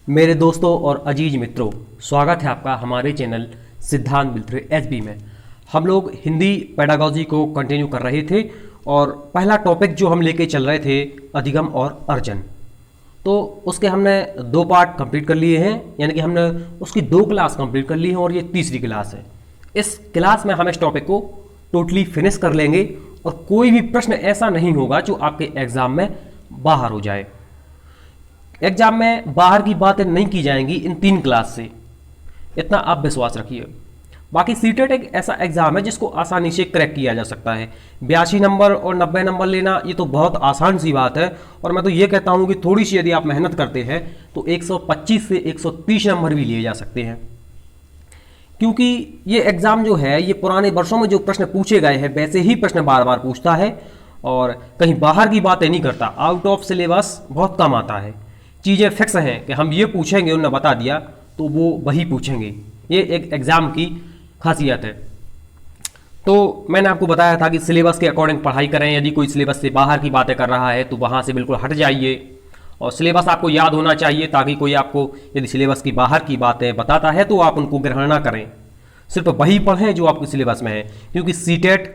मेरे दोस्तों और अजीज मित्रों, स्वागत है आपका हमारे चैनल सिद्धांत बिल्थरे एसबी में। हम लोग हिंदी पेडागॉजी को कंटिन्यू कर रहे थे और पहला टॉपिक जो हम लेके चल रहे थे अधिगम और अर्जन, तो उसके हमने 2 पार्ट कंप्लीट कर लिए हैं, यानी कि हमने उसकी 2 क्लास कंप्लीट कर ली हैं और ये तीसरी क्लास है। इस क्लास में हम इस टॉपिक को टोटली फिनिश कर लेंगे और कोई भी प्रश्न ऐसा नहीं होगा जो आपके एग्जाम में बाहर हो जाए। एग्जाम में बाहर की बातें नहीं की जाएंगी इन 3 क्लास से, इतना आप विश्वास रखिए। बाकी सीटेट एक ऐसा एग्जाम है जिसको आसानी से क्रैक किया जा सकता है। 82 नंबर और 90 नंबर लेना ये तो बहुत आसान सी बात है, और मैं तो ये कहता हूँ कि थोड़ी सी यदि आप मेहनत करते हैं तो 125 से 130 नंबर भी लिए जा सकते हैं, क्योंकि ये एग्ज़ाम जो है ये पुराने वर्षों में जो प्रश्न पूछे गए हैं वैसे ही प्रश्न बार बार पूछता है और कहीं बाहर की बातें नहीं करता। आउट ऑफ सिलेबस बहुत कम आता है। चीज़ें फिक्स हैं कि हम ये पूछेंगे, उन्होंने बता दिया तो वो वही पूछेंगे। ये एक एग्ज़ाम की खासियत है। तो मैंने आपको बताया था कि सिलेबस के अकॉर्डिंग पढ़ाई करें। यदि कोई सिलेबस से बाहर की बातें कर रहा है तो वहाँ से बिल्कुल हट जाइए, और सिलेबस आपको याद होना चाहिए ताकि कोई आपको यदि सिलेबस की बाहर की बातें बताता है तो आप उनको ग्रहण ना करें। सिर्फ वही पढ़ें जो आपके सिलेबस में है, क्योंकि सीटेट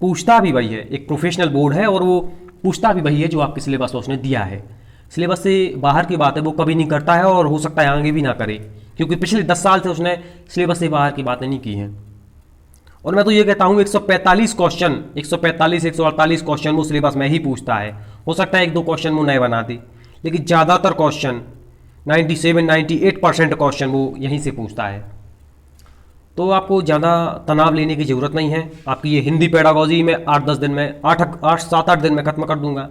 पूछता भी वही है, एक प्रोफेशनल बोर्ड है और वो पूछता भी वही है जो आपके सिलेबस में उसने दिया है। सिलेबस से बाहर की बातें वो कभी नहीं करता है और हो सकता है आगे भी ना करे, क्योंकि पिछले 10 साल से उसने सिलेबस से बाहर की बातें नहीं की हैं। और मैं तो ये कहता हूँ 145 क्वेश्चन, 145 148 क्वेश्चन वो सिलेबस में ही पूछता है। हो सकता है 1-2 क्वेश्चन वो नए बना दे, लेकिन ज़्यादातर क्वेश्चन 97-98% क्वेश्चन वो यहीं से पूछता है। तो आपको ज़्यादा तनाव लेने की ज़रूरत नहीं है। आपकी ये हिंदी पेडागॉजी में 8-10 दिन में 7-8 दिन में ख़त्म कर दूंगा।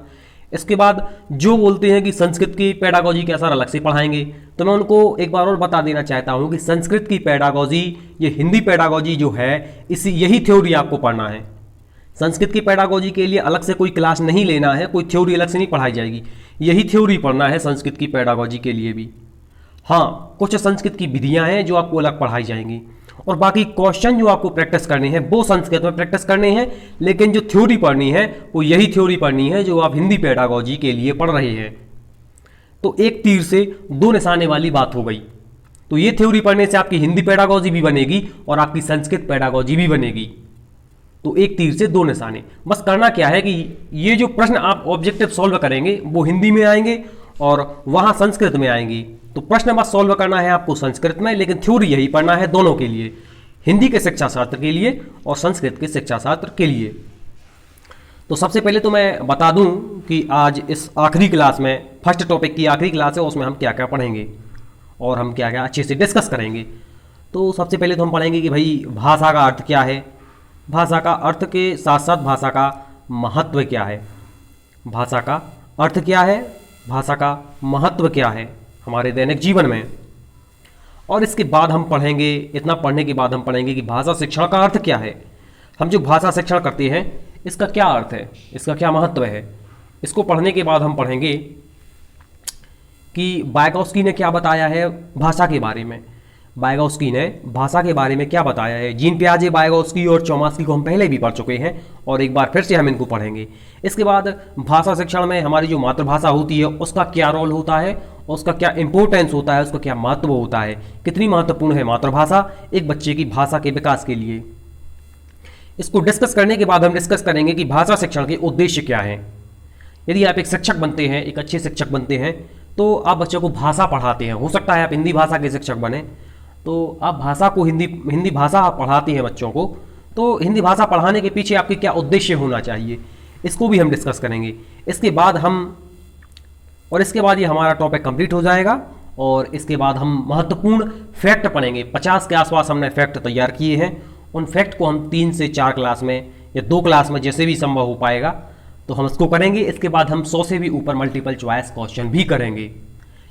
इसके बाद जो बोलते हैं कि संस्कृत की पेडागॉजी का सर अलग से पढ़ाएंगे, तो मैं उनको एक बार और बता देना चाहता हूँ कि संस्कृत की पेडागॉजी, ये हिंदी पेडागॉजी जो है यही थ्योरी आपको पढ़ना है। संस्कृत की पेडागॉजी के लिए अलग से कोई क्लास नहीं लेना है, कोई थ्योरी अलग से नहीं पढ़ाई जाएगी, यही थ्योरी पढ़ना है संस्कृत की पेडागॉजी के लिए भी। हाँ, कुछ संस्कृत की विधियाँ हैं जो आपको अलग पढ़ाई जाएंगी, और बाकी क्वेश्चन जो आपको प्रैक्टिस करने हैं वो संस्कृत में प्रैक्टिस करने हैं, लेकिन जो थ्योरी पढ़नी है वो यही थ्योरी पढ़नी है जो आप हिंदी पेडागॉजी के लिए पढ़ रहे हैं। तो एक तीर से 2 निशाने वाली बात हो गई। तो ये थ्योरी पढ़ने से आपकी हिंदी पेडागॉजी भी बनेगी और आपकी संस्कृत पेडागॉजी भी बनेगी। तो एक तीर से 2 निशाने। बस करना क्या है कि ये जो प्रश्न आप ऑब्जेक्टिव सॉल्व करेंगे वो हिंदी में आएंगे और वहाँ संस्कृत में आएंगी। तो प्रश्न बस सॉल्व करना है आपको संस्कृत में, लेकिन थ्योरी यही पढ़ना है दोनों के लिए, हिंदी के शिक्षा शास्त्र के लिए और संस्कृत के शिक्षा शास्त्र के लिए। तो सबसे पहले तो मैं बता दूं कि आज इस आखिरी क्लास में, फर्स्ट टॉपिक की आखिरी क्लास है, उसमें हम क्या क्या पढ़ेंगे और हम क्या क्या अच्छे से डिस्कस करेंगे। तो सबसे पहले तो हम पढ़ेंगे कि भाई भाषा का अर्थ क्या है, भाषा का अर्थ के साथ साथ भाषा का महत्व क्या है, भाषा का अर्थ क्या है, भाषा का महत्व क्या है हमारे दैनिक जीवन में। और इसके बाद हम पढ़ेंगे, इतना पढ़ने के बाद हम पढ़ेंगे कि भाषा शिक्षण का अर्थ क्या है। हम जो भाषा शिक्षण करते हैं इसका क्या अर्थ है, इसका क्या महत्व है। इसको पढ़ने के बाद हम पढ़ेंगे कि वाइगोत्स्की ने क्या बताया है भाषा के बारे में। वाइगोत्स्की ने भाषा के बारे में क्या बताया है। जीन पियाजे, वाइगोत्स्की और चौमास्की को हम पहले भी पढ़ चुके हैं और एक बार फिर से हम इनको पढ़ेंगे। इसके बाद भाषा शिक्षण में हमारी जो मातृभाषा होती है उसका क्या रोल होता है, उसका क्या इंपॉर्टेंस होता है, उसका क्या महत्व होता है, कितनी महत्वपूर्ण है मातृभाषा एक बच्चे की भाषा के विकास के लिए। इसको डिस्कस करने के बाद हम डिस्कस करेंगे कि भाषा शिक्षण के उद्देश्य क्या हैं। यदि आप एक शिक्षक बनते हैं, एक अच्छे शिक्षक बनते हैं, तो आप बच्चों को भाषा पढ़ाते हैं। हो सकता है आप हिंदी भाषा के शिक्षक बने, तो आप भाषा को हिंदी भाषा आप पढ़ाते हैं बच्चों को, तो हिंदी भाषा पढ़ाने के पीछे आपके क्या उद्देश्य होना चाहिए, इसको भी हम डिस्कस करेंगे। इसके बाद ये हमारा टॉपिक कंप्लीट हो जाएगा और इसके बाद हम महत्वपूर्ण फैक्ट पढ़ेंगे। 50 के आसपास हमने फैक्ट तैयार किए हैं। उन फैक्ट को हम 3 से 4 क्लास में या 2 क्लास में जैसे भी संभव हो पाएगा तो हम इसको करेंगे। इसके बाद हम 100 से भी ऊपर मल्टीपल चॉइस क्वेश्चन भी करेंगे,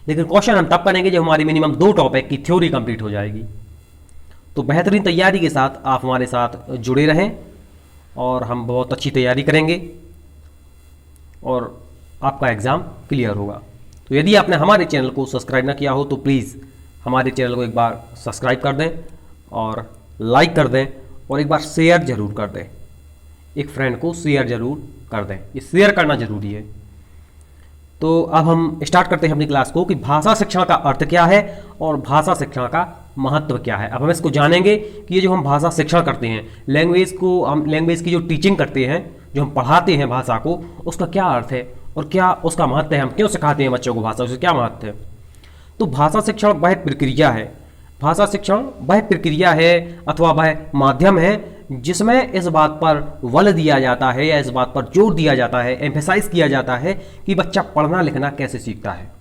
लेकिन क्वेश्चन हम तब करेंगे जब हमारी मिनिमम 2 टॉपिक की थ्योरी कंप्लीट हो जाएगी। तो बेहतरीन तैयारी के साथ आप हमारे साथ जुड़े रहें और हम बहुत अच्छी तैयारी करेंगे और आपका एग्ज़ाम क्लियर होगा। तो यदि आपने हमारे चैनल को सब्सक्राइब ना किया हो तो प्लीज़ हमारे चैनल को एक बार सब्सक्राइब कर दें और लाइक कर दें और एक बार शेयर ज़रूर कर दें। एक फ्रेंड को शेयर ज़रूर कर दें, ये शेयर करना ज़रूरी है। तो अब हम स्टार्ट करते हैं अपनी क्लास को कि भाषा शिक्षण का अर्थ क्या है और भाषा शिक्षण का महत्व क्या है। अब हम इसको जानेंगे कि ये जो हम भाषा शिक्षण करते हैं, हम लैंग्वेज की जो टीचिंग करते हैं, जो हम पढ़ाते हैं भाषा को, उसका क्या अर्थ है और क्या उसका महत्व है, हम क्यों सिखाते हैं बच्चों को भाषा, उससे क्या महत्व है। तो भाषा शिक्षण वह प्रक्रिया है, भाषा शिक्षण वह प्रक्रिया है अथवा वह माध्यम है जिसमें इस बात पर बल दिया जाता है या इस बात पर जोर दिया जाता है, एम्फेसाइज किया जाता है कि बच्चा पढ़ना लिखना कैसे सीखता है।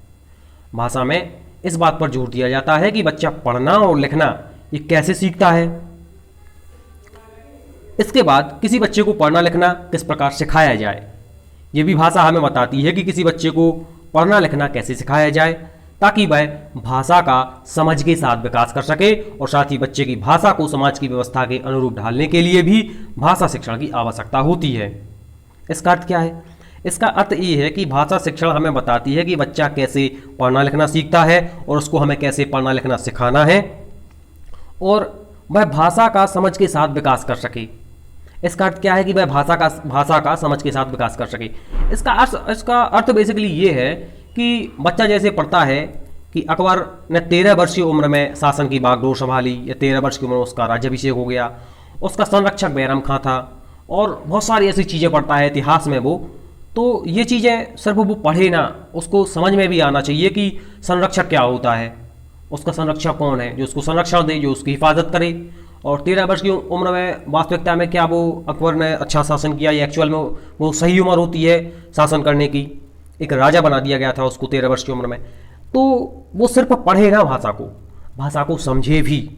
भाषा में इस बात पर जोर दिया जाता है कि बच्चा पढ़ना और लिखना ये कैसे सीखता है। इसके बाद किसी बच्चे को पढ़ना लिखना किस प्रकार सिखाया जाए, ये भी भाषा हमें बताती है कि किसी बच्चे को पढ़ना लिखना कैसे सिखाया जाए ताकि वह भाषा का समझ के साथ विकास कर सके और साथ ही बच्चे की भाषा को समाज की व्यवस्था के अनुरूप ढालने के लिए भी भाषा शिक्षण की आवश्यकता होती है। इसका अर्थ क्या है? इसका अर्थ ये है कि भाषा शिक्षण हमें बताती है कि बच्चा कैसे पढ़ना लिखना सीखता है और उसको हमें कैसे पढ़ना लिखना सिखाना है और वह भाषा का समझ के साथ विकास कर सके। इसका अर्थ क्या है कि वह भाषा का समझ के साथ विकास कर सके। इसका अर्थ बेसिकली ये है कि बच्चा जैसे पढ़ता है कि अकबर ने 13 वर्ष की उम्र में शासन की बागडोर संभाली या 13 वर्ष की उम्र में उसका राज्याभिषेक हो गया, उसका संरक्षक बैरम खां था और बहुत सारी ऐसी चीज़ें पढ़ता है इतिहास में वो। तो ये चीज़ें सिर्फ वो पढ़े ना, उसको समझ में भी आना चाहिए कि संरक्षक क्या होता है, उसका संरक्षक कौन है जो उसको संरक्षण दे, जो उसकी हिफाजत करे। और 13 वर्ष की उम्र में वास्तविकता में क्या वो अकबर ने अच्छा शासन किया या एक्चुअल में वो सही उम्र होती है शासन करने की? एक राजा बना दिया गया था उसको 13 वर्ष की उम्र में। तो वो सिर्फ पढ़े ना भाषा को समझे भी,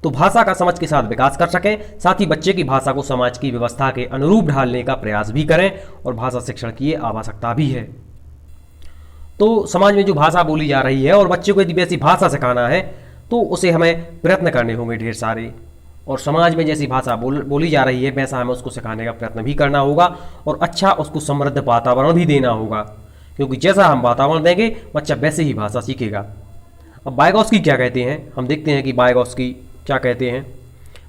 तो भाषा का समझ के साथ विकास कर सकें, साथ ही बच्चे की भाषा को समाज की व्यवस्था के अनुरूप ढालने का प्रयास भी करें और भाषा शिक्षण की ये आवश्यकता भी है। तो समाज में जो भाषा बोली जा रही है और बच्चे को यदि वैसी भाषा सिखाना है तो उसे हमें प्रयत्न करने होंगे ढेर सारे, और समाज में जैसी भाषा बोली जा रही है वैसा हमें उसको सिखाने का प्रयत्न भी करना होगा और अच्छा उसको समृद्ध वातावरण भी देना होगा, क्योंकि जैसा हम वातावरण देंगे बच्चा वैसे ही भाषा सीखेगा। अब वाइगॉत्स्की क्या कहते हैं, हम देखते हैं कि वाइगॉत्स्की क्या कहते हैं।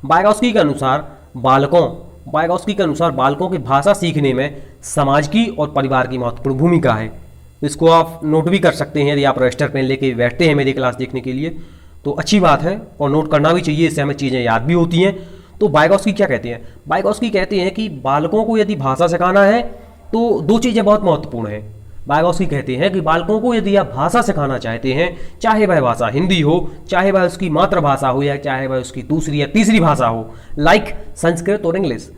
वाइगॉत्स्की के अनुसार बालकों की भाषा सीखने में समाज की और परिवार की महत्वपूर्ण भूमिका है। इसको आप नोट भी कर सकते हैं यदि आप रजिस्टर पेन लेके बैठते हैं मेरी क्लास देखने के लिए, तो अच्छी बात है और नोट करना भी चाहिए, इससे हमें चीज़ें याद भी होती हैं। तो वाइगॉत्स्की क्या कहते हैं? वाइगॉत्स्की कहते हैं कि बालकों को यदि भाषा सिखाना है तो दो चीज़ें बहुत महत्वपूर्ण हैं। वाइगॉत्स्की कहते हैं कि बालकों को यदि आप भाषा सिखाना चाहते हैं, चाहे वह भाषा हिंदी हो, चाहे वह उसकी मातृभाषा हो या चाहे वह उसकी दूसरी या तीसरी भाषा हो, लाइक संस्कृत और इंग्लिश,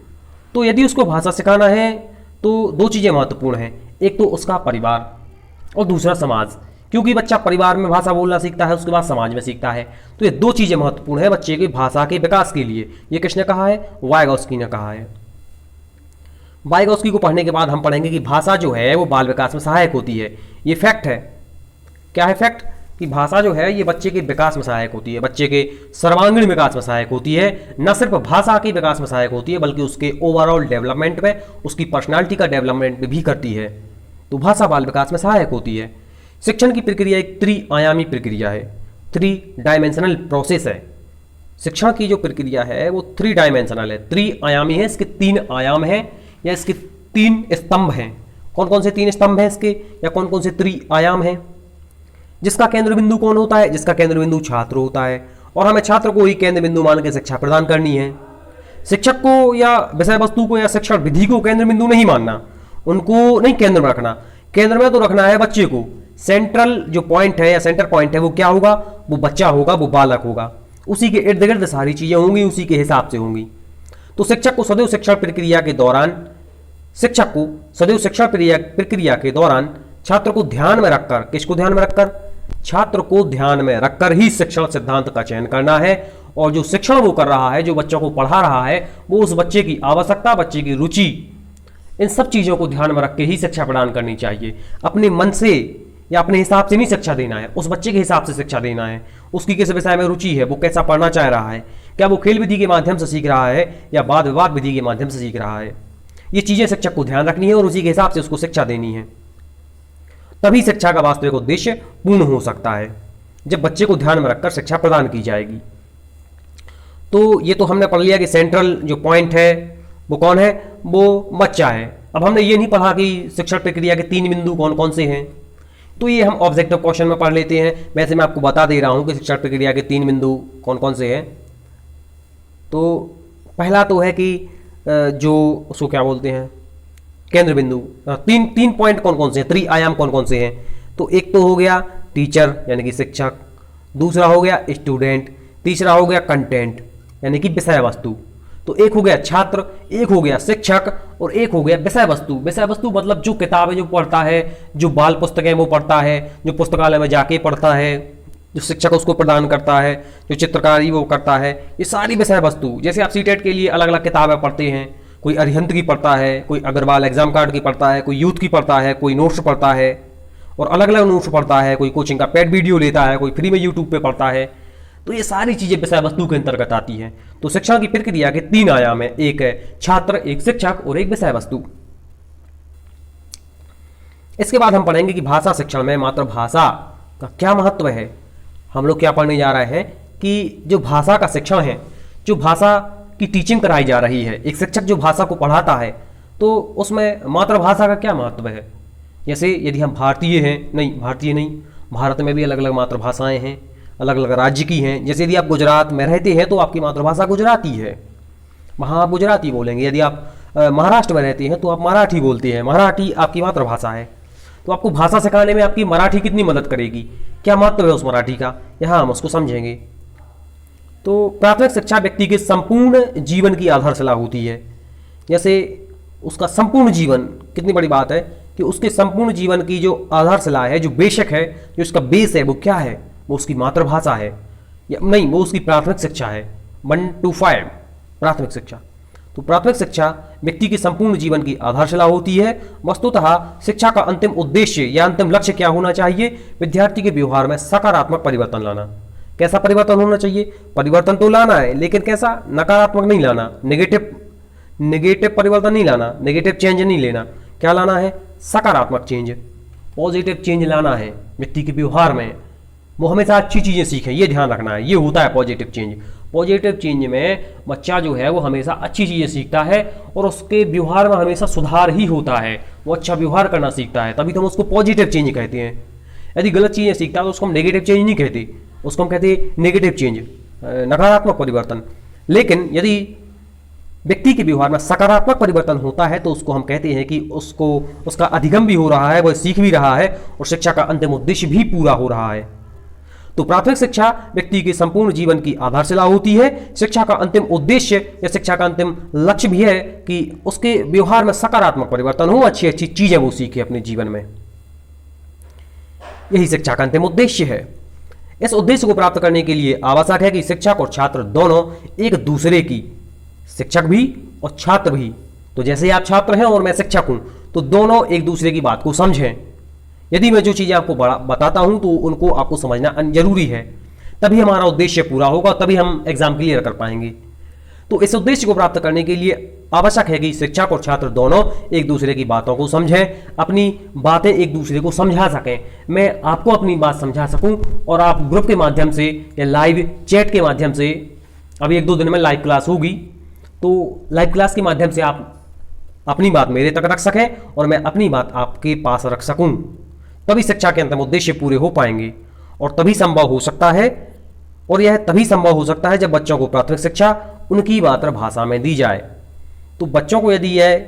तो यदि उसको भाषा सिखाना है तो दो चीज़ें महत्वपूर्ण हैं। एक तो उसका परिवार और दूसरा समाज, क्योंकि बच्चा परिवार में भाषा बोलना सीखता है उसके बाद समाज में सीखता है। तो ये दो चीज़ें महत्वपूर्ण है बच्चे की भाषा के विकास के लिए। ये किसने कहा है? वाइगॉत्स्की ने कहा है। वाइगॉत्स्की को पढ़ने के बाद हम पढ़ेंगे कि भाषा जो है वो बाल विकास में सहायक होती है। ये फैक्ट है। क्या है फैक्ट? कि भाषा जो है ये बच्चे के विकास में सहायक होती है, बच्चे के सर्वांगीण विकास में सहायक होती है। न सिर्फ भाषा के विकास में सहायक होती है बल्कि उसके ओवरऑल डेवलपमेंट में, उसकी पर्सनालिटी का डेवलपमेंट भी करती है। तो भाषा बाल विकास में सहायक होती है। शिक्षण की प्रक्रिया एक त्रिआयामी प्रक्रिया है, 3 डायमेंशनल प्रोसेस है। शिक्षण की जो प्रक्रिया है वो 3 डायमेंशनल है, त्रिआयामी है। इसके 3 आयाम हैं या इसके 3 स्तंभ हैं। कौन कौन से 3 स्तंभ हैं इसके या कौन कौन से त्रिआयाम हैं? जिसका केंद्र बिंदु कौन होता है? जिसका केंद्र बिंदु छात्र होता है और हमें छात्र को ही केंद्र बिंदु मान के शिक्षा प्रदान करनी है। शिक्षक को या विषय वस्तु को या शिक्षण विधि को केंद्र बिंदु नहीं मानना, उनको नहीं केंद्र में रखना। केंद्र में तो रखना है बच्चे को। सेंट्रल जो पॉइंट है या सेंटर पॉइंट है वो क्या होगा? वो बच्चा होगा, वो बालक होगा। उसी के इर्द गिर्द सारी चीजें होंगी, उसी के हिसाब से होंगी। तो शिक्षक को सदैव शिक्षण प्रक्रिया के दौरान छात्र को ध्यान में रखकर, किसको ध्यान में रखकर? छात्र को ध्यान में रखकर ही शिक्षण सिद्धांत का चयन करना है। और जो शिक्षण वो कर रहा है, जो बच्चों को पढ़ा रहा है, वो उस बच्चे की आवश्यकता, बच्चे की रुचि, इन सब चीजों को ध्यान में रख के ही शिक्षा प्रदान करनी चाहिए। अपने मन से या अपने हिसाब से नहीं शिक्षा देना है, उस बच्चे के हिसाब से शिक्षा देना है। उसकी किस विषय में रुचि है, वो कैसा पढ़ना चाह रहा है, क्या वो खेल विधि के माध्यम से सीख रहा है या वाद विवाद विधि के माध्यम से सीख रहा है, ये चीजें शिक्षक को ध्यान रखनी है और उसी के हिसाब से उसको शिक्षा देनी है। तभी शिक्षा का वास्तविक उद्देश्य पूर्ण हो सकता है, जब बच्चे को ध्यान में रखकर शिक्षा प्रदान की जाएगी। तो ये तो हमने पढ़ लिया कि सेंट्रल जो पॉइंट है वो कौन है? वो बच्चा है। अब हमने ये नहीं पढ़ा कि शिक्षण प्रक्रिया के 3 बिंदु कौन कौन से हैं, तो ये हम ऑब्जेक्टिव क्वेश्चन में पढ़ लेते हैं। वैसे मैं आपको बता दे रहा हूँ कि शिक्षण प्रक्रिया के 3 बिंदु कौन कौन से हैं। तो पहला तो है कि जो उसको क्या बोलते हैं, केंद्र बिंदु। तीन पॉइंट कौन कौन से हैं, त्रिआयाम कौन कौन से हैं। तो एक तो हो गया टीचर यानी कि शिक्षक, दूसरा हो गया स्टूडेंट, तीसरा हो गया कंटेंट यानी कि विषय वस्तु। तो एक हो गया छात्र, एक हो गया शिक्षक और एक हो गया विषय वस्तु। विषय वस्तु मतलब जो किताबें जो पढ़ता है, जो बाल पुस्तकें वो पढ़ता है, जो पुस्तकालय में जाके पढ़ता है, जो शिक्षक उसको प्रदान करता है, जो चित्रकारी वो करता है, ये सारी विषय वस्तु। जैसे आप सीटेट के लिए अलग अलग किताबें पढ़ते हैं, कोई अरिहंत की पढ़ता है, कोई अग्रवाल एग्जाम कार्ड की पढ़ता है, कोई यूथ की पढ़ता है, कोई नोट्स पढ़ता है और अलग अलग नोट्स पढ़ता है, कोई कोचिंग का पेड वीडियो लेता है, कोई फ्री में यूट्यूब पे पढ़ता है। तो ये सारी चीज़ें विषय वस्तु के अंतर्गत आती हैं। तो शिक्षण की प्रक्रिया के 3 आयाम है, एक है छात्र, एक शिक्षक और एक विषय वस्तु। इसके बाद हम पढ़ेंगे कि भाषा शिक्षण में मातृभाषा का क्या महत्व है। हम लोग क्या पढ़ने जा रहे हैं कि जो भाषा का शिक्षण है, जो भाषा की टीचिंग कराई जा रही है, एक शिक्षक जो भाषा को पढ़ाता है, तो उसमें मातृभाषा का क्या महत्व है। जैसे यदि हम भारतीय नहीं, भारत में भी अलग अलग मातृभाषाएं हैं, अलग अलग राज्य की हैं। जैसे यदि आप गुजरात में रहते हैं तो आपकी मातृभाषा गुजराती है, वहाँ आप गुजराती बोलेंगे। यदि आप महाराष्ट्र में रहते हैं तो आप मराठी बोलते हैं, मराठी आपकी मातृभाषा है। तो आपको भाषा सिखाने में आपकी मराठी कितनी मदद करेगी, क्या महत्व है उस मराठी का, यहाँ हम उसको समझेंगे। तो प्राथमिक शिक्षा व्यक्ति के संपूर्ण जीवन की आधारशिला होती है। जैसे उसका संपूर्ण जीवन, कितनी बड़ी बात है कि उसके संपूर्ण जीवन की जो आधारशिला है, जो बेशक है, जो उसका बेस है, वो क्या है, वो उसकी मातृभाषा है या नहीं, वो उसकी प्राथमिक शिक्षा है। 1 to 5 प्राथमिक शिक्षा। तो प्राथमिक शिक्षा व्यक्ति के संपूर्ण जीवन की आधारशिला होती है। वस्तुतः शिक्षा का अंतिम उद्देश्य या अंतिम लक्ष्य क्या होना चाहिए, विद्यार्थी के व्यवहार में सकारात्मक परिवर्तन लाना। कैसा परिवर्तन होना चाहिए, परिवर्तन तो लाना है लेकिन कैसा, नकारात्मक नहीं लाना, नेगेटिव परिवर्तन नहीं लाना, नेगेटिव चेंज नहीं लेना। क्या लाना है, सकारात्मक चेंज, पॉजिटिव चेंज लाना है व्यक्ति के व्यवहार में। वो हमेशा अच्छी चीज़ें सीखें, ये ध्यान रखना है, ये होता है पॉजिटिव चेंज। पॉजिटिव चेंज में बच्चा जो है वो हमेशा अच्छी चीज़ें सीखता है और उसके व्यवहार में हमेशा सुधार ही होता है, वो अच्छा व्यवहार करना सीखता है, तभी तो हम उसको पॉजिटिव चेंज कहते हैं। यदि गलत चीज़ें सीखता है तो उसको हम नेगेटिव चेंज नहीं कहते, उसको हम कहते हैं नेगेटिव चेंज, नकारात्मक परिवर्तन। लेकिन यदि व्यक्ति के व्यवहार में सकारात्मक परिवर्तन होता है तो उसको हम कहते हैं कि उसका अधिगम भी हो रहा है, वह सीख भी रहा है और शिक्षा का अंतिम उद्देश्य भी पूरा हो रहा है। तो प्राथमिक शिक्षा व्यक्ति के संपूर्ण जीवन की आधारशिला होती है। शिक्षा का अंतिम उद्देश्य या शिक्षा का अंतिम लक्ष्य भी है कि उसके व्यवहार में सकारात्मक परिवर्तन हो, अच्छी अच्छी चीजें वो सीखे अपने जीवन में। यही शिक्षा का अंतिम उद्देश्य है। इस उद्देश्य को प्राप्त करने के लिए आवश्यक है कि शिक्षक और छात्र दोनों एक दूसरे की, शिक्षक भी और छात्र भी, तो जैसे आप छात्र हैं और मैं शिक्षक हूं, तो दोनों एक दूसरे की बात को समझें। यदि मैं जो चीज़ें आपको बताता हूं तो उनको आपको समझना जरूरी है, तभी हमारा उद्देश्य पूरा होगा, तभी हम एग्जाम क्लियर कर पाएंगे। तो इस उद्देश्य को प्राप्त करने के लिए आवश्यक है कि शिक्षक और छात्र दोनों एक दूसरे की बातों को समझें, अपनी बातें एक दूसरे को समझा सकें। मैं आपको अपनी बात समझा सकूं और आप ग्रुप के माध्यम से या लाइव चैट के माध्यम से, अभी 1-2 दिन में लाइव क्लास होगी, तो लाइव क्लास के माध्यम से आप अपनी बात मेरे तक रख सकें और मैं अपनी बात आपके पास रख सकूं, तभी शिक्षा के अंतिम उद्देश्य पूरे हो पाएंगे। और तभी संभव हो सकता है, और यह तभी संभव हो सकता है जब बच्चों को प्राथमिक शिक्षा उनकी मातृभाषा में दी जाए। तो बच्चों को यदि यह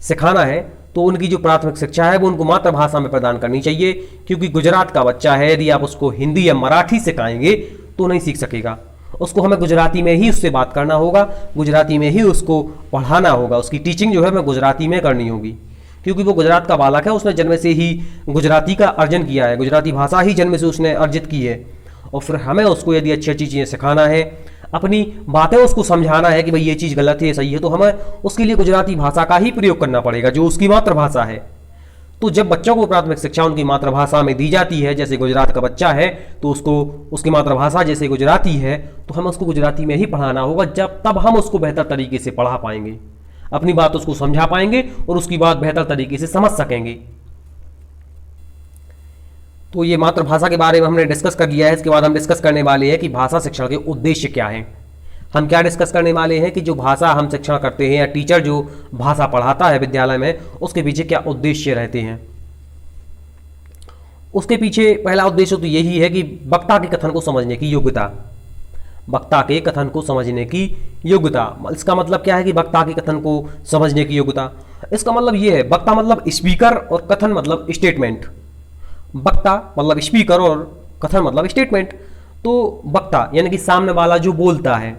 सिखाना है तो उनकी जो प्राथमिक शिक्षा है वो उनको मातृभाषा में प्रदान करनी चाहिए, क्योंकि गुजरात का बच्चा है, यदि आप उसको हिंदी या मराठी सिखाएंगे तो नहीं सीख सकेगा। उसको हमें गुजराती में ही उससे बात करना होगा, गुजराती में ही उसको पढ़ाना होगा, उसकी टीचिंग जो है हमें गुजराती में करनी होगी, क्योंकि वो गुजरात का बालक है, उसने जन्म से ही गुजराती का अर्जन किया है, गुजराती भाषा ही जन्म से उसने अर्जित की है। और फिर हमें उसको यदि अच्छी अच्छी चीज़ें सिखाना है, अपनी बातें उसको समझाना है कि भाई ये चीज़ गलत है, ये सही है, तो हमें उसके लिए गुजराती भाषा का ही प्रयोग करना पड़ेगा जो उसकी मातृभाषा है। तो जब बच्चों को प्राथमिक शिक्षा उनकी मातृभाषा में दी जाती है, जैसे गुजरात का बच्चा है तो उसको उसकी मातृभाषा जैसे गुजराती है, तो हमें उसको गुजराती में ही पढ़ाना होगा, तब हम उसको बेहतर तरीके से पढ़ा पाएंगे, अपनी बात उसको समझा पाएंगे और उसकी बात बेहतर तरीके से समझ सकेंगे। तो ये मातृभाषा के बारे में हमने डिस्कस कर लिया है। इसके बाद हम डिस्कस करने वाले हैं कि भाषा शिक्षण के उद्देश्य क्या हैं। हम क्या डिस्कस करने वाले हैं कि जो भाषा हम शिक्षण करते हैं या टीचर जो भाषा पढ़ाता है विद्यालय में, उसके पीछे क्या उद्देश्य रहते हैं। उसके पीछे पहला उद्देश्य तो यही है कि वक्ता के कथन को समझने की योग्यता। वक्ता के कथन को समझने की योग्यता, इसका मतलब क्या है कि वक्ता के कथन को समझने की योग्यता, इसका मतलब ये है, वक्ता मतलब स्पीकर और कथन मतलब स्टेटमेंट। वक्ता मतलब स्पीकर और कथन मतलब स्टेटमेंट। तो वक्ता यानी कि सामने वाला जो बोलता है,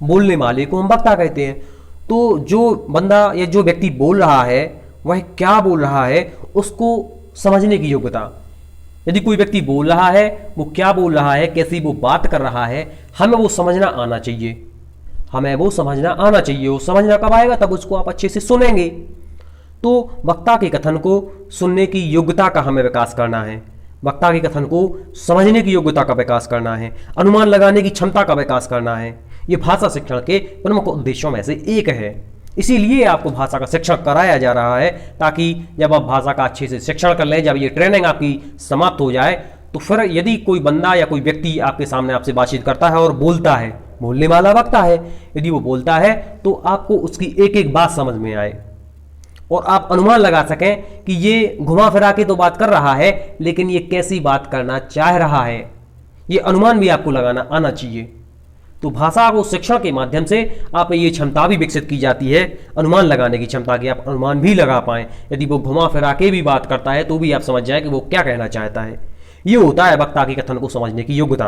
बोलने वाले को हम वक्ता कहते हैं। तो जो बंदा या जो व्यक्ति बोल रहा है वह क्या बोल रहा है उसको समझने की योग्यता। यदि कोई व्यक्ति बोल रहा है, वो क्या बोल रहा है, कैसी वो बात कर रहा है, हमें वो समझना आना चाहिए। हमें वो समझना आना चाहिए। वो समझना कब आएगा, तब उसको आप अच्छे से सुनेंगे। तो वक्ता के कथन को सुनने की योग्यता का हमें विकास करना है। वक्ता के कथन को समझने की योग्यता का विकास करना है। अनुमान लगाने की क्षमता का विकास करना है। ये भाषा शिक्षण के प्रमुख उद्देश्यों में से एक है। इसीलिए आपको भाषा का शिक्षण कराया जा रहा है, ताकि जब आप भाषा का अच्छे से शिक्षण कर लें, जब ये ट्रेनिंग आपकी समाप्त हो जाए, तो फिर यदि कोई बंदा या कोई व्यक्ति आपके सामने आपसे बातचीत करता है और बोलता है, बोलने वाला वक्ता है, यदि वो बोलता है तो आपको उसकी एक एक बात समझ में आए और आप अनुमान लगा सकें कि ये घुमा फिरा के तो बात कर रहा है, लेकिन ये कैसी बात करना चाह रहा है, ये अनुमान भी आपको लगाना आना चाहिए। तो भाषा को शिक्षण के माध्यम से आप में ये क्षमता भी विकसित की जाती है, अनुमान लगाने की क्षमता की, आप अनुमान भी लगा पाएं। यदि वो घुमा फिरा के भी बात करता है तो भी आप समझ जाए कि वो क्या कहना चाहता है। ये होता है वक्ता के कथन को समझने की योग्यता।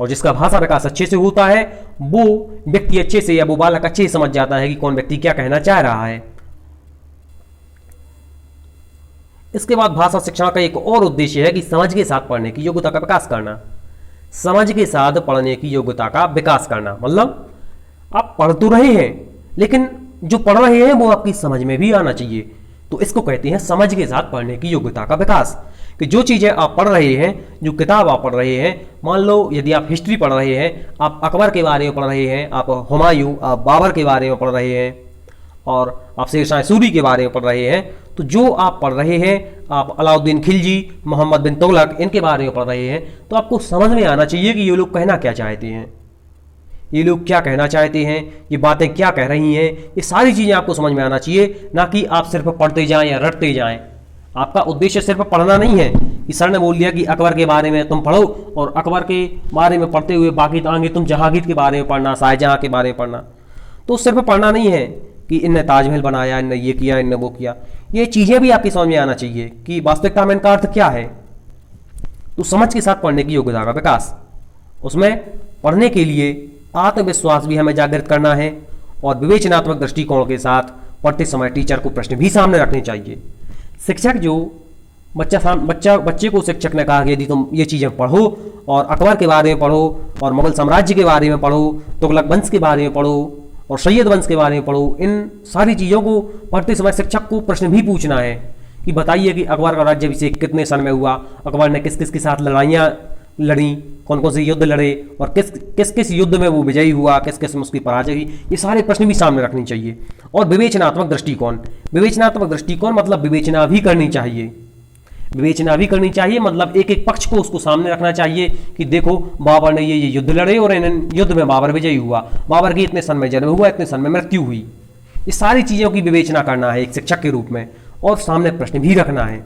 और जिसका भाषा विकास अच्छे से होता है वो व्यक्ति अच्छे से या वो बालक अच्छे से समझ जाता है कि कौन व्यक्ति क्या कहना चाह रहा है। इसके बाद भाषा शिक्षण का एक और उद्देश्य है कि समझ के साथ पढ़ने की योग्यता का विकास करना। समझ के साथ पढ़ने की योग्यता का विकास करना मतलब आप पढ़ तो रहे हैं, लेकिन जो पढ़ रहे हैं वो आपकी समझ में भी आना चाहिए। तो इसको कहते हैं समझ के साथ पढ़ने की योग्यता का विकास। कि जो चीज़ें आप पढ़ रहे हैं, जो किताब आप पढ़ रहे हैं, मान लो यदि आप हिस्ट्री पढ़ रहे हैं, आप अकबर के बारे में पढ़ रहे हैं, आप हुमायूं, आप बाबर के बारे में पढ़ रहे हैं, और आप शेरशाह सूरी के बारे में पढ़ रहे हैं, तो जो आप पढ़ रहे हैं, आप अलाउद्दीन खिलजी, मोहम्मद बिन तुगलक, इनके बारे में पढ़ रहे हैं, तो आपको समझ में आना चाहिए कि ये लोग कहना क्या चाहते हैं, ये लोग क्या कहना चाहते हैं, ये बातें क्या कह रही हैं। ये सारी चीज़ें आपको समझ में आना चाहिए, ना कि आप सिर्फ पढ़ते जाएं या रटते जाएं। आपका उद्देश्य सिर्फ पढ़ना नहीं है कि सर ने बोल दिया कि अकबर के बारे में तुम पढ़ो और अकबर के बारे में पढ़ते हुए बाकी आगे तुम जहांगीर के बारे में पढ़ना, शाहजहां के बारे में पढ़ना। तो सिर्फ पढ़ना नहीं है कि इनने ताजमहल बनाया, इनने ये किया, इनने वो किया। ये चीज़ें भी आपकी समझ में आना चाहिए कि वास्तविकता में इनका अर्थ क्या है। तो समझ के साथ पढ़ने की योग्यता का विकास, उसमें पढ़ने के लिए आत्मविश्वास भी हमें जागृत करना है और विवेचनात्मक दृष्टिकोण के साथ पढ़ते समय टीचर को प्रश्न भी सामने रखने चाहिए। शिक्षक जो बच्चे को शिक्षक ने कहा कि यदि तुम ये चीज़ें पढ़ो और अकबर के बारे में पढ़ो और मुगल साम्राज्य के बारे में पढ़ो, तुगलक वंश के बारे में पढ़ो और सैयद वंश के बारे में पढ़ो, इन सारी चीज़ों को पढ़ते समय शिक्षक को प्रश्न भी पूछना है कि बताइए कि अकबर का राज्याभिषेक कितने सन में हुआ, अकबर ने किस किस के साथ लड़ाइयाँ लड़ी, कौन कौन से युद्ध लड़े और किस किस युद्ध में वो विजयी हुआ, किस किस में उसकी पराजय हुई। ये सारे प्रश्न भी सामने रखनी चाहिए। और विवेचनात्मक दृष्टिकोण मतलब विवेचना भी करनी चाहिए। विवेचना भी करनी चाहिए मतलब एक एक पक्ष को उसको सामने रखना चाहिए कि देखो बाबर ने ये युद्ध लड़े और इन युद्ध में बाबर विजयी हुआ, बाबर की इतने सन में जन्म हुआ, इतने सन में मृत्यु हुई। ये सारी चीज़ों की विवेचना करना है एक शिक्षक के रूप में और सामने प्रश्न भी रखना है।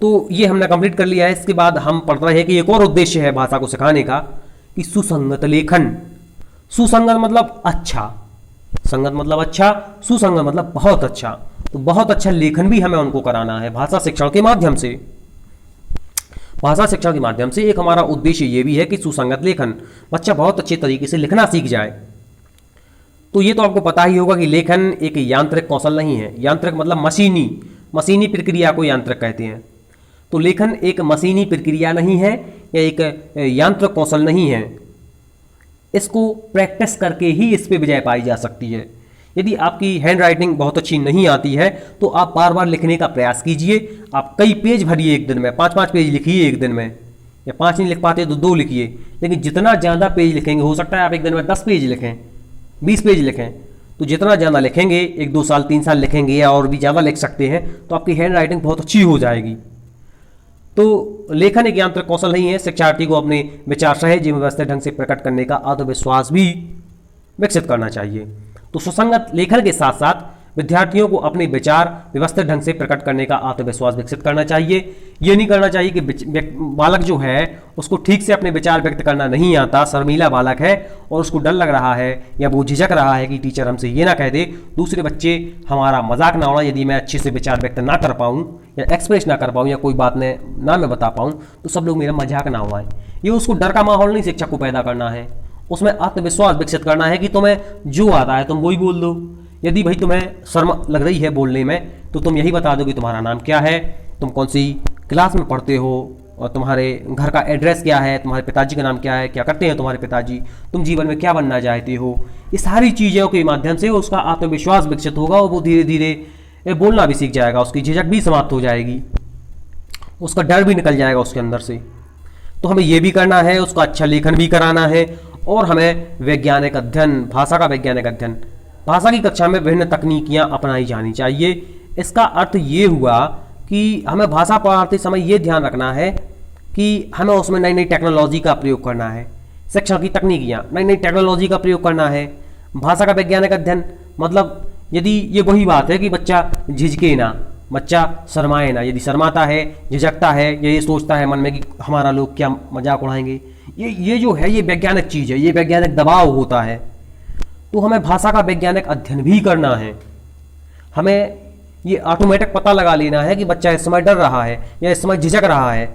तो ये हमने कंप्लीट कर लिया है। इसके बाद हम पढ़ रहे हैं कि एक और उद्देश्य है भाषा को सिखाने का कि सुसंगत लेखन। सुसंगत मतलब अच्छा, संगत मतलब अच्छा, सुसंगत मतलब बहुत अच्छा। तो बहुत अच्छा लेखन भी हमें उनको कराना है भाषा शिक्षण के माध्यम से। भाषा शिक्षण के माध्यम से एक हमारा उद्देश्य ये भी है कि सुसंगत लेखन, बच्चा बहुत अच्छे तरीके से लिखना सीख जाए। तो ये तो आपको पता ही होगा कि लेखन एक यांत्रिक कौशल नहीं है। यांत्रिक मतलब मशीनी प्रक्रिया को यांत्रिक कहते हैं। तो लेखन एक मशीनी प्रक्रिया नहीं है या एक यांत्रिक कौशल नहीं है। इसको प्रैक्टिस करके ही इस पे विजय पाई जा सकती है। यदि आपकी हैंड राइटिंग बहुत अच्छी नहीं आती है तो आप बार बार लिखने का प्रयास कीजिए। आप कई पेज भरिए एक दिन में, 5-5 पेज लिखिए एक दिन में, या 5 नहीं लिख पाते तो 2 लिखिए। लेकिन जितना ज़्यादा पेज लिखेंगे, हो सकता है आप एक दिन में 10 पेज लिखें, 20 पेज लिखें, तो जितना ज़्यादा लिखेंगे, 1-2 साल 3 साल लिखेंगे या और भी ज़्यादा लिख सकते हैं, तो आपकी हैंड राइटिंग बहुत अच्छी हो जाएगी। तो लेखन एक यांत्रिक कौशल नहीं है। शिक्षार्थी को अपने विचार सहज एवं व्यवस्थित ढंग से प्रकट करने का आत्मविश्वास भी विकसित करना चाहिए। तो सुसंगत लेखन के साथ साथ विद्यार्थियों को अपने विचार व्यवस्थित ढंग से प्रकट करने का आत्मविश्वास विकसित करना चाहिए। ये नहीं करना चाहिए कि बालक जो है उसको ठीक से अपने विचार व्यक्त करना नहीं आता, शर्मीला बालक है और उसको डर लग रहा है या वो झिझक रहा है कि टीचर हमसे ये ना कह दे, दूसरे बच्चे हमारा मजाक ना उड़ाएं यदि मैं अच्छे से विचार व्यक्त ना कर पाऊँ या एक्सप्रेस ना कर पाऊँ या कोई बात ना मैं बता पाऊँ तो सब लोग मेरा मजाक ना उड़ाएं। ये उसको डर का माहौल नहीं शिक्षक को पैदा करना है, उसमें आत्मविश्वास विकसित करना है कि तुम्हें जो आता है तुम वही बोल दो। यदि भाई तुम्हें शर्म लग रही है बोलने में तो तुम यही बता दो कि तुम्हारा नाम क्या है, तुम कौन सी क्लास में पढ़ते हो और तुम्हारे घर का एड्रेस क्या है, तुम्हारे पिताजी का नाम क्या है, क्या करते हैं तुम्हारे पिताजी, तुम जीवन में क्या बनना चाहते हो। ये सारी चीज़ों के माध्यम से उसका आत्मविश्वास विकसित होगा और वो धीरे धीरे बोलना भी सीख जाएगा, उसकी झिझक भी समाप्त हो जाएगी, उसका डर भी निकल जाएगा उसके अंदर से। तो हमें ये भी करना है, उसका अच्छा लेखन भी कराना है और हमें वैज्ञानिक अध्ययन, भाषा का वैज्ञानिक अध्ययन, भाषा की कक्षा में विभिन्न तकनीकियाँ अपनाई जानी चाहिए। इसका अर्थ ये हुआ कि हमें भाषा पढ़ाते समय ये ध्यान रखना है कि हमें उसमें नई नई टेक्नोलॉजी का प्रयोग करना है, शिक्षण की तकनीकियाँ, नई नई टेक्नोलॉजी का प्रयोग करना है। भाषा का वैज्ञानिक अध्ययन मतलब यदि ये वही बात है कि बच्चा झिझके ना, बच्चा शर्माए ना, यदि शर्माता है, झिझकता है, ये सोचता है मन में कि हमारा लोग क्या मजाक उड़ाएंगे, ये जो है ये वैज्ञानिक चीज़ है, ये वैज्ञानिक दबाव होता है। तो हमें भाषा का वैज्ञानिक अध्ययन भी करना है। हमें ये ऑटोमेटिक पता लगा लेना है कि बच्चा इस समय डर रहा है या इस समय झिझक रहा है,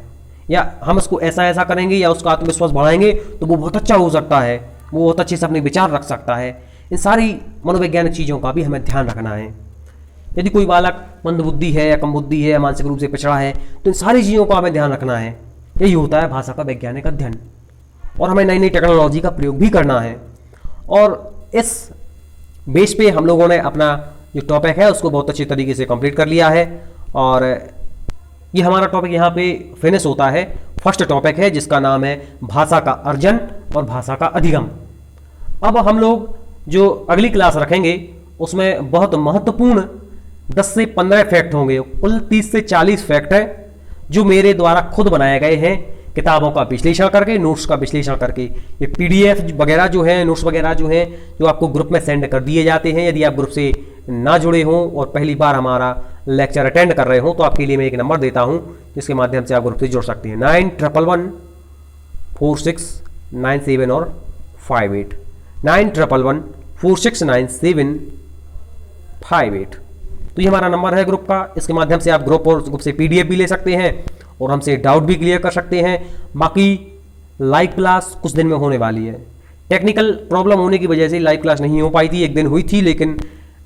या हम उसको ऐसा ऐसा करेंगे या उसका आत्मविश्वास बढ़ाएंगे तो वो बहुत अच्छा हो सकता है, वो बहुत अच्छे से अपने विचार रख सकता है। इन सारी मनोवैज्ञानिक चीज़ों का भी हमें ध्यान रखना है। यदि कोई बालक मंदबुद्धि है या कम बुद्धि है या मानसिक रूप से पिछड़ा है तो इन सारी चीज़ों का हमें ध्यान रखना है। यही होता है भाषा का वैज्ञानिक अध्ययन। और हमें नई नई टेक्नोलॉजी का प्रयोग भी करना है। और इस बेस पे हम लोगों ने अपना जो टॉपिक है उसको बहुत अच्छे तरीके से कंप्लीट कर लिया है और ये हमारा टॉपिक यहाँ पे फिनिश होता है। फर्स्ट टॉपिक है जिसका नाम है भाषा का अर्जन और भाषा का अधिगम। अब हम लोग जो अगली क्लास रखेंगे उसमें बहुत महत्वपूर्ण 10 से 15 फैक्ट होंगे, कुल 30 से 40 फैक्ट हैं जो मेरे द्वारा खुद बनाए गए हैं, किताबों का विश्लेषण करके, नोट्स का विश्लेषण करके। ये पीडीएफ वगैरह जो है, नोट्स वगैरह जो है, जो आपको ग्रुप में सेंड कर दिए जाते हैं। यदि आप ग्रुप से ना जुड़े हों और पहली बार हमारा लेक्चर अटेंड कर रहे हों तो आपके लिए मैं एक नंबर देता हूं जिसके माध्यम से आप ग्रुप से जुड़ सकते हैं, 91114697 और 58, 9111469758। तो ये हमारा नंबर है ग्रुप का। इसके माध्यम से आप ग्रुप से पीडीएफ भी ले सकते हैं और हमसे डाउट भी क्लियर कर सकते हैं। बाकी लाइव क्लास कुछ दिन में होने वाली है। टेक्निकल प्रॉब्लम होने की वजह से लाइव क्लास नहीं हो पाई थी, एक दिन हुई थी लेकिन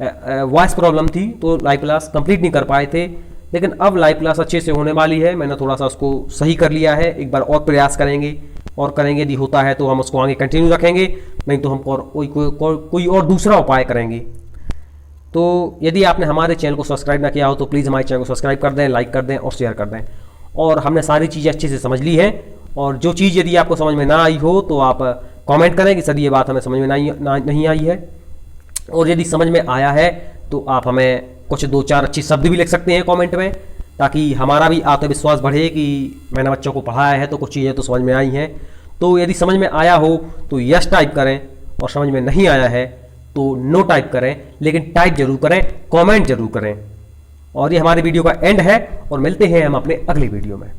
वॉइस प्रॉब्लम थी तो लाइव क्लास कंप्लीट नहीं कर पाए थे। लेकिन अब लाइव क्लास अच्छे से होने वाली है, मैंने थोड़ा सा उसको सही कर लिया है। एक बार और प्रयास करेंगे और करेंगे, यदि होता है तो हम उसको आगे कंटिन्यू रखेंगे, नहीं तो हम कोई और दूसरा उपाय करेंगे। तो यदि आपने हमारे चैनल को सब्सक्राइब ना किया हो तो प्लीज़ हमारे चैनल को सब्सक्राइब कर दें, लाइक कर दें और शेयर कर दें। और हमने सारी चीज़ें अच्छे से समझ ली है और जो चीज़ यदि आपको समझ में ना आई हो तो आप कमेंट करें कि सर ये बात हमें समझ में नहीं आई है। और यदि समझ में आया है तो आप हमें कुछ 2-4 अच्छे शब्द भी लिख सकते हैं कमेंट में, ताकि हमारा भी आत्मविश्वास बढ़े कि मैंने बच्चों को पढ़ाया है तो कुछ चीज़ें तो समझ में आई हैं। तो यदि समझ में आया हो तो यस टाइप करें और समझ में नहीं आया है तो नो टाइप करें, लेकिन टाइप जरूर करें, कमेंट जरूर करें। और ये हमारे वीडियो का एंड है और मिलते हैं हम अपने अगले वीडियो में।